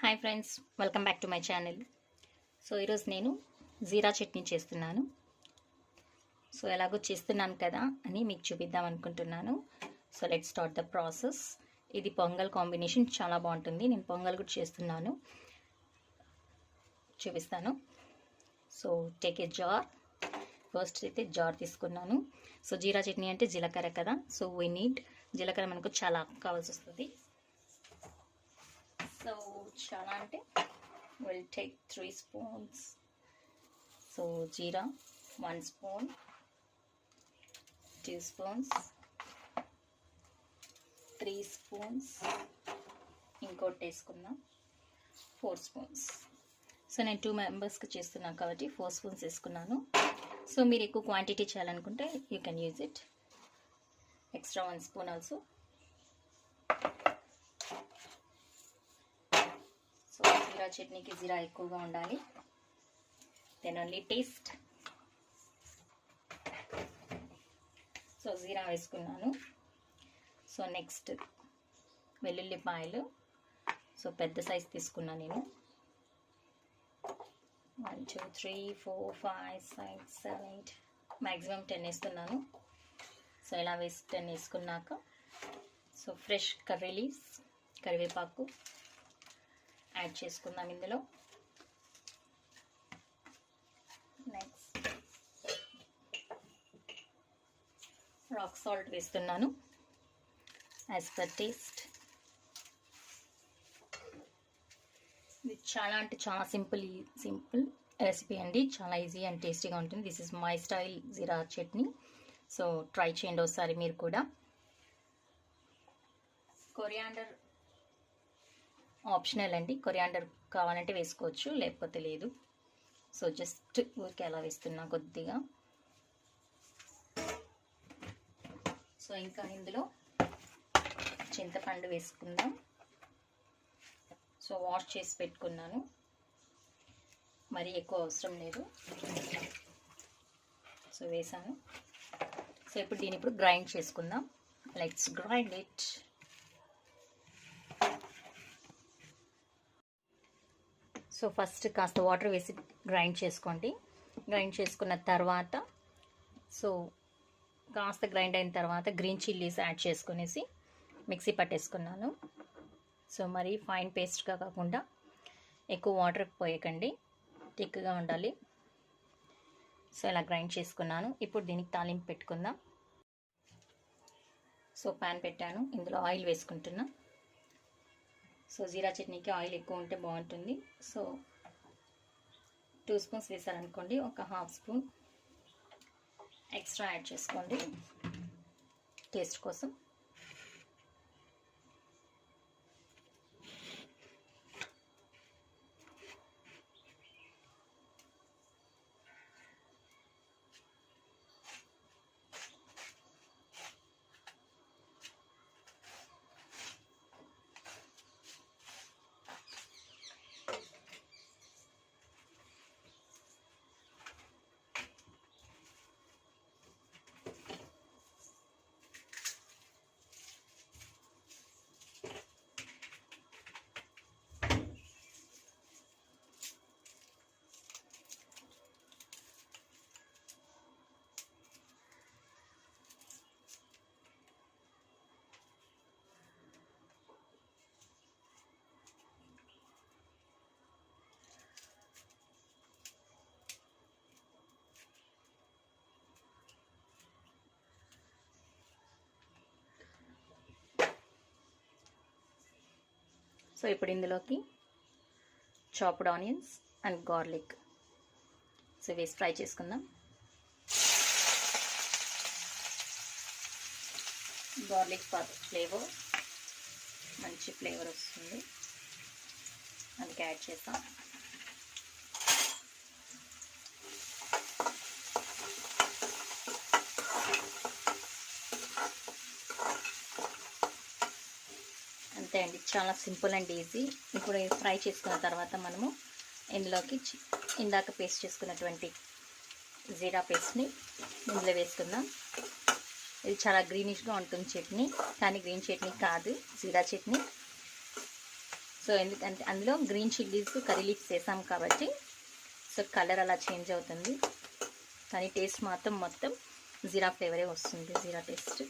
Hi friends, welcome back to my channel. So ఈరోజు నేను జీరా చట్నీ చేస్తున్నాను. సో ఎలాగో చేస్తున్నాను కదా అని మీకు చూపిద్దాం అనుకుంటున్నాను. So let's start the process. ఇది పొంగల్ కాంబినేషన్ చాలా బాగుంటుంది. నేను పొంగల్ కూడా చేస్తున్నాను, చూపిస్తాను. So take a jar. First అయితే జార్ తీసుకున్నాను. సో జీరా చట్నీ అంటే జీలకర్ర కదా, సో వీ నీడ్ జీలకర్ర మనకు చాలా కావాల్సి వస్తుంది. సో చాలా అంటే we'll take 3 spoons. So jeera 1 spoon, 2 spoons, 3 spoons, ఇంకోటి వేసుకున్నా 4 spoons. సో నేను 2 మెంబర్స్కి చేస్తున్నాను కాబట్టి 4 spoons వేసుకున్నాను. సో మీరు ఎక్కువ క్వాంటిటీ చేయాలనుకుంటే you can use it extra 1 spoon also. జీరా చట్నీకి జీరా ఎక్కువగా ఉండాలి, దెన్ ఓన్లీ టేస్ట్. సో జీరా వేసుకున్నాను. సో నెక్స్ట్ వెల్లుల్లిపాయలు. సో పెద్ద సైజ్ తీసుకున్నాను నేను. 1 2 3 4 5 6 7 8 మ్యాక్సిమం 10 వేస్తున్నాను. సో ఇలా 10 వేసుకున్నాక సో ఫ్రెష్ కర్రీ లీవ్స్, కరివేపాకు యాడ్ చేసుకుందాం ఇందులో. నెక్స్ట్ రాక్ సాల్ట్ వేస్తున్నాను యాజ్ పర్ టేస్ట్. ఇది చాలా అంటే చాలా సింపుల్ రెసిపీ అండి, చాలా ఈజీ అండ్ టేస్టీగా ఉంటుంది. This is my style jeera chutney. So try చేయండి ఒకసారి మీరు కూడా. కొరియాండర్ ఆప్షనల్ అండి, కొరియాండర్ కావాలంటే వేసుకోవచ్చు, లేకపోతే లేదు. సో జస్ట్ ఊరికే అలా వేస్తున్నా కొద్దిగా. సో ఇంకా ఇందులో చింతపండు వేసుకుందాం. సో వాష్ చేసి పెట్టుకున్నాను, మరీ ఎక్కువ అవసరం లేదు. సో వేసాను. సో ఇప్పుడు దీన్ని గ్రైండ్ చేసుకుందాం. Let's grind it. So first కాస్త వాటర్ వేసి గ్రైండ్ చేసుకోండి. గ్రైండ్ చేసుకున్న తర్వాత సో కాస్త గ్రైండ్ అయిన తర్వాత గ్రీన్ చిల్లీస్ యాడ్ చేసుకునేసి మిక్సీ పట్టేసుకున్నాను. సో మరి ఫైన్ పేస్ట్గా కాకుండా ఎక్కువ వాటర్ పోయకండి, థిక్గా ఉండాలి. సో ఇలా గ్రైండ్ చేసుకున్నాను. ఇప్పుడు దీనికి తాలింపు పెట్టుకుందాం. సో ప్యాన్ పెట్టాను, ఇందులో ఆయిల్ వేసుకుంటున్నా. సో జీరా చట్నీకి ఆయిల్ ఎక్కువ ఉంటే బాగుంటుంది. సో 2 స్పూన్స్ వేసారనుకోండి, ఒక 1/2 స్పూన్ ఎక్స్ట్రా యాడ్ చేసుకోండి టేస్ట్ కోసం. సో ఇప్పుడు ఇందులోకి chopped onions and garlic so వేసి ఫ్రై చేసుకుందాం. గార్లిక్ ఫ్లేవర్ మంచి ఫ్లేవర్ వస్తుంది, అందుకే యాడ్ చేస్తాం. అంతే అండి, చాలా సింపుల్ అండ్ ఈజీ. ఇప్పుడు ఫ్రై చేసుకున్న తర్వాత మనము ఇందులోకి ఇందాక పేస్ట్ చేసుకున్నటువంటి జీరా పేస్ట్ని ఇందులో వేసుకుందాం. ఇది చాలా గ్రీనిష్గా ఉంటుంది చట్నీ, కానీ గ్రీన్ చట్నీ కాదు, జీరా చట్నీ. సో ఎందుకంటే అందులో గ్రీన్ చిల్లీస్ కర్రీ లీవ్స్ వేసాం కాబట్టి సో కలర్ అలా చేంజ్ అవుతుంది, కానీ టేస్ట్ మాత్రం మొత్తం జీరా ఫ్లేవరే వస్తుంది, జీరా టేస్ట్.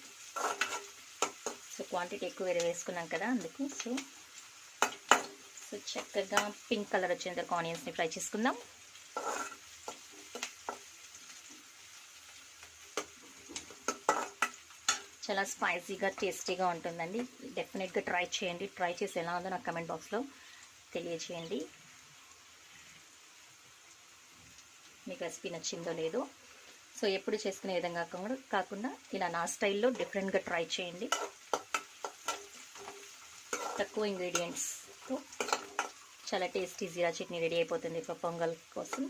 సో క్వాంటిటీ ఎక్కువ వేరే వేసుకున్నాం కదా అందుకు. సో సో చక్కగా పింక్ కలర్ వచ్చేంత ఆనియన్స్ని ఫ్రై చేసుకుందాం. చాలా స్పైసీగా టేస్టీగా ఉంటుందండి, డెఫినెట్గా ట్రై చేయండి. ట్రై చేసి ఎలా ఉందో నాకు కమెంట్ బాక్స్లో తెలియజేయండి, మీకు రెసిపీ నచ్చిందో లేదో. సో ఎప్పుడు చేసుకునే విధంగా కాకుండా ఇలా నా స్టైల్లో డిఫరెంట్గా ట్రై చేయండి. తక్కువ ఇంగ్రీడియంట్స్తో చాలా టేస్టీ జీరా చట్నీ రెడీ అయిపోతుంది ఫర్ పొంగల్ కోసం.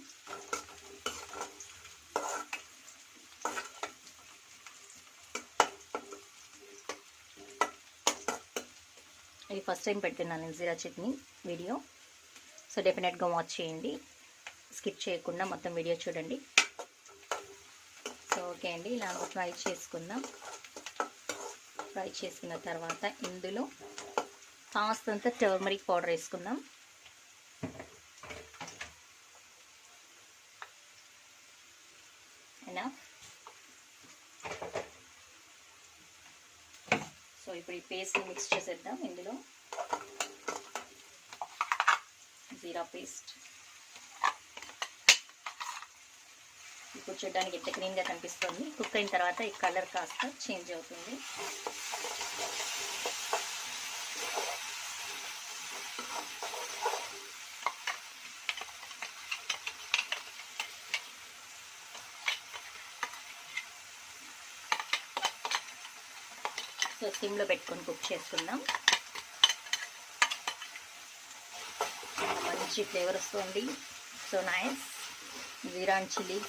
ఇది ఫస్ట్ టైం పెడుతున్నాను నేను జీరా చట్నీ వీడియో, సో డెఫినెట్గా వాచ్ చేయండి, స్కిప్ చేయకుండా మొత్తం వీడియో చూడండి. సో ఓకే అండి, ఇలా ఫ్రై చేసుకుందాం. ఫ్రై చేసుకున్న తర్వాత ఇందులో కాస్తంత టర్మరిక్ పౌడర్ వేసుకుందాం. సో ఇప్పుడు ఈ పేస్ట్ని మిక్స్ చేసేద్దాం. ఇందులో జీరా పేస్ట్ ఇప్పుడు చూడడానికి ఎంత క్లీన్గా కనిపిస్తుంది. కుక్ అయిన తర్వాత ఈ కలర్ కాస్త చేంజ్ అవుతుంది. సో సిమ్లో పెట్టుకొని కుక్ చేసుకుందాం. మంచి ఫ్లేవర్ వస్తుంది. So nice jeera and chilli.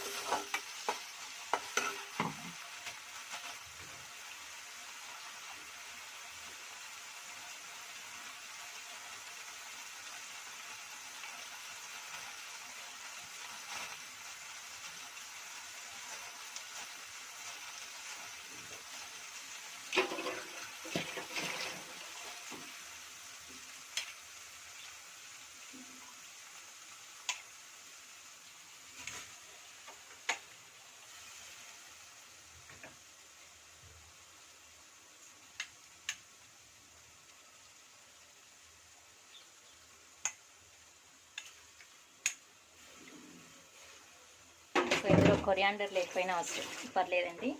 So ఇందులో కొరియాండర్ లేకపోయినా అవసరం పర్లేదండి.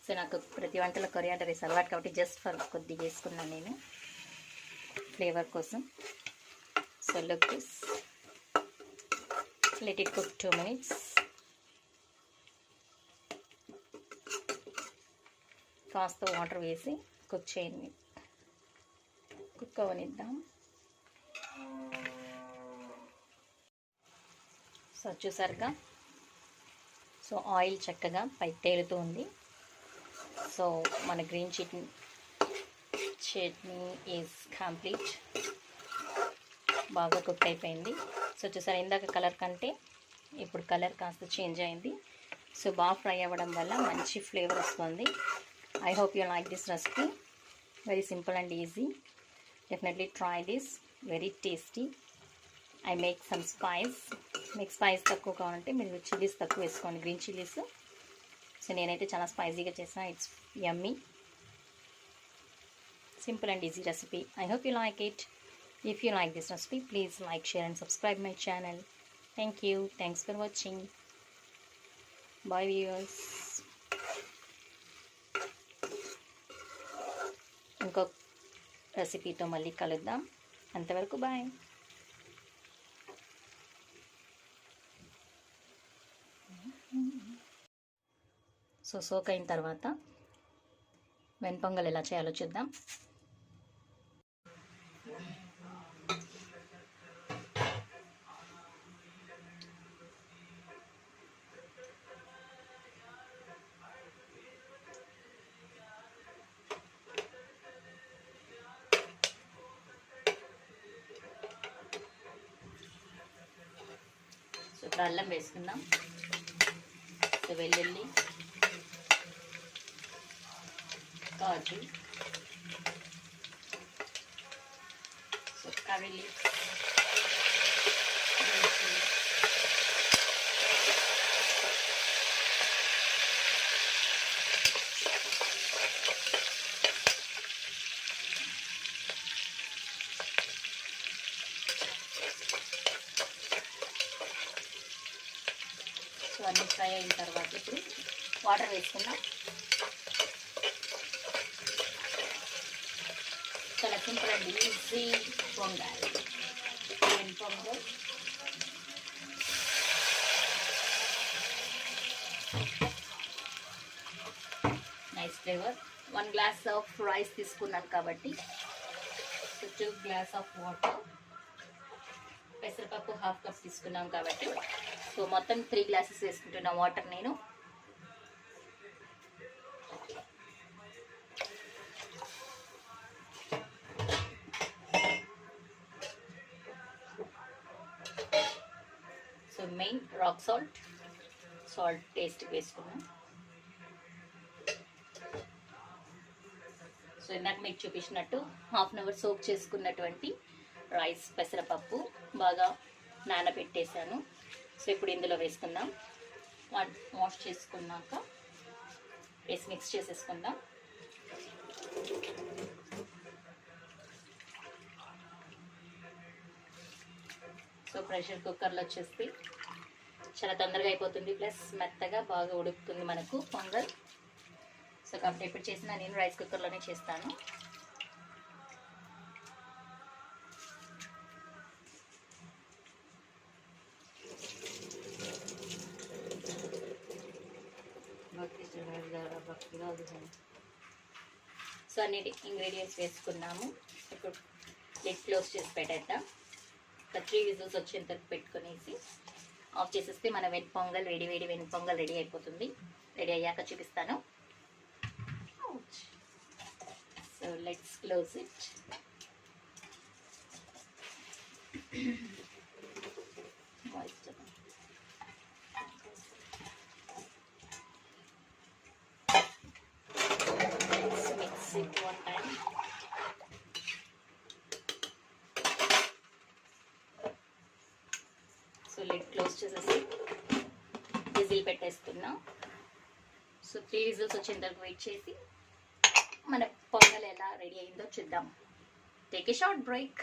సో నాకు ప్రతి వంటలో కొరియాండర్ వేసి అలవాటు కాబట్టి జస్ట్ ఫర్ కొద్దిగా వేసుకున్నాను నేను ఫ్లేవర్ కోసం. So look this, let it cook 2 minutes. కాస్త వాటర్ వేసి కుక్ చేయండి, కుక్ అవనిద్దాం. సో చూసారుగా, సో ఆయిల్ చక్కగా పైకి తేలుతూ ఉంది. సో మన గ్రీన్ చట్నీ ఈజ్ కంప్లీట్, బాగా కుక్ అయిపోయింది. సో చూసారు, ఇందాక కలర్ కంటే ఇప్పుడు కలర్ కాస్త చేంజ్ అయింది. సో బాగా ఫ్రై అవ్వడం వల్ల మంచి ఫ్లేవర్ వస్తుంది. I hope you like this recipe, very simple and easy. Definitely try this, very tasty. I make some spice, మీకు స్పైస్ తక్కువ కావాలంటే మీరు చిల్లీస్ తక్కువ వేసుకోండి, గ్రీన్ చిల్లీస్. సో నేనైతే చాలా స్పైసీగా చేసాను. It's yummy, simple and easy recipe. I hope you like it. If you like this recipe, please like, share and subscribe my channel. Thank you, thanks for watching. Bye viewers. ఇంకో రెసిపీతో మళ్ళీ కలుద్దాం, అంతవరకు bye. So soak అయిన తర్వాత when pongal ఎలా చేయాలో చూద్దాం. సో ఇప్పుడు అల్లం వేసుకుందాం. సో వెల్లుల్లి, కాజు, సో curry leaves, సో అన్నీ ఫ్రై అయిన తర్వాత ఇప్పుడు వాటర్ వేసుకుందాం. చాలా సింపుల్ అండి, easy pongal, when pongal. Nice flavour. 1 glass of rice తీసుకున్నాను కాబట్టి 2 గ్లాస్ ఆఫ్ వాటర్, పెసరపప్పు 1/2 కప్ తీసుకున్నాం కాబట్టి సో మొత్తం 3 గ్లాసెస్ వేసుకుంటున్నా వాటర్ నేను. So main rock salt taste వేసుకున్నాం. సో ఇందాక మీకు చూపించినట్టు 1/2 అవర్ సోక్ చేసుకున్నటువంటి రైస్, పెసరపప్పు బాగా నానబెట్టేసాను. సో ఇప్పుడు ఇందులో వేసుకుందాం. వాష్ చేసుకున్నాక వేసి మిక్స్ చేసేసుకుందాం. సో ప్రెషర్ కుక్కర్లో వచ్చేసి చాలా తొందరగా అయిపోతుంది, ప్లస్ మెత్తగా బాగా ఉడుకుతుంది మనకు పొంగల్. సో కాబట్టి ఎప్పుడు చేసినా నేను రైస్ కుక్కర్లోనే చేస్తాను. సో అన్ని ఇంగ్రీడియంట్స్ వేసుకున్నాము. ఇప్పుడు లిడ్ క్లోజ్ చేసి పెట్టేద్దాం. ఒక 3 విజిల్స్ వచ్చేంత వరకు పెట్టుకునేసి ఆఫ్ చేసేస్తే మన వెన్ పొంగల్ వేడి వెన్ పొంగల్ రెడీ అయిపోతుంది. రెడీ అయ్యాక చూపిస్తాను. So let's close it. Mix it one time. So lid close చేసేసి విజిల్ పెట్టేస్తున్నా. సో 3 విజిల్స్ వచ్చేంత వరకు వెయిట్ చేసి మన పొంగల్ ఎలా రెడీ అయిందో చూద్దాం. Take a short break.